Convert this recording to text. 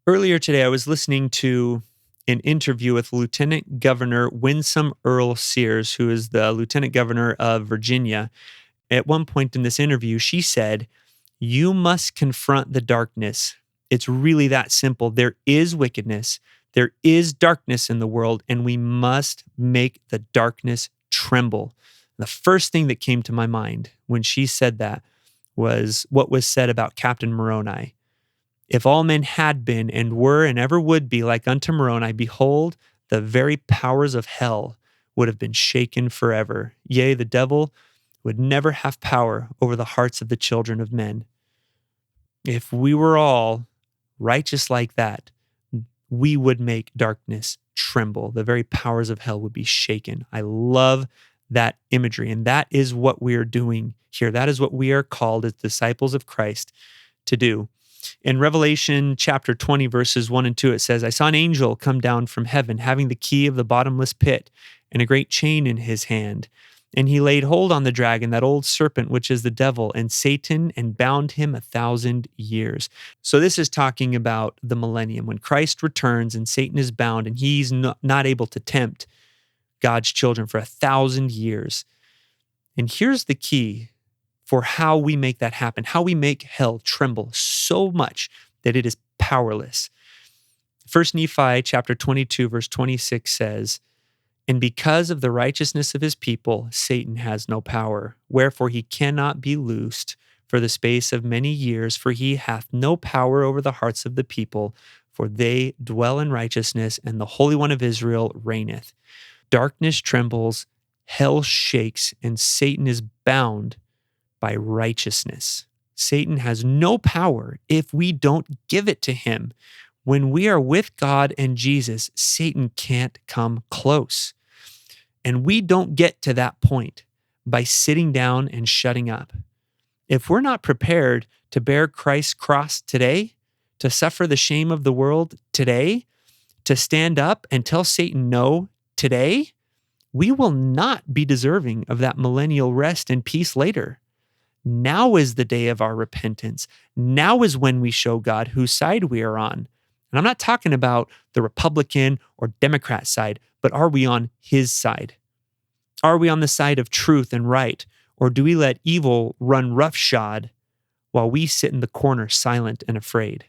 Earlier today, I was listening to an interview with Lieutenant Governor Winsome Earl Sears, who is the Lieutenant Governor of Virginia. At one point in this interview, she said, "You must confront the darkness. It's really that simple. There is wickedness, there is darkness in the world, and we must make the darkness tremble." The first thing that came to my mind when she said that was what was said about Captain Moroni. If all men had been and were and ever would be like unto Moroni, behold, the very powers of hell would have been shaken forever. Yea, the devil would never have power over the hearts of the children of men. If we were all righteous like that, we would make darkness tremble. The very powers of hell would be shaken. I love that imagery, and that is what we are doing here. That is what we are called as disciples of Christ to do. In Revelation chapter 20, verses 1 and 2, it says, "I saw an angel come down from heaven, having the key of the bottomless pit and a great chain in his hand. And he laid hold on the dragon, that old serpent, which is the devil and Satan, and bound him 1,000 years." So this is talking about the millennium, when Christ returns and Satan is bound and he's not able to tempt God's children for 1,000 years. And here's the key for how we make that happen, how we make hell tremble so much that it is powerless. 1 Nephi chapter 22, verse 26 says, "And because of the righteousness of his people, Satan has no power. Wherefore he cannot be loosed for the space of many years, for he hath no power over the hearts of the people, for they dwell in righteousness, and the Holy One of Israel reigneth." Darkness trembles, hell shakes, and Satan is bound by righteousness. Satan has no power if we don't give it to him. When we are with God and Jesus, Satan can't come close. And we don't get to that point by sitting down and shutting up. If we're not prepared to bear Christ's cross today, to suffer the shame of the world today, to stand up and tell Satan no today, we will not be deserving of that millennial rest and peace later. Now is the day of our repentance. Now is when we show God whose side we are on. And I'm not talking about the Republican or Democrat side, but are we on his side? Are we on the side of truth and right? Or do we let evil run roughshod while we sit in the corner silent and afraid?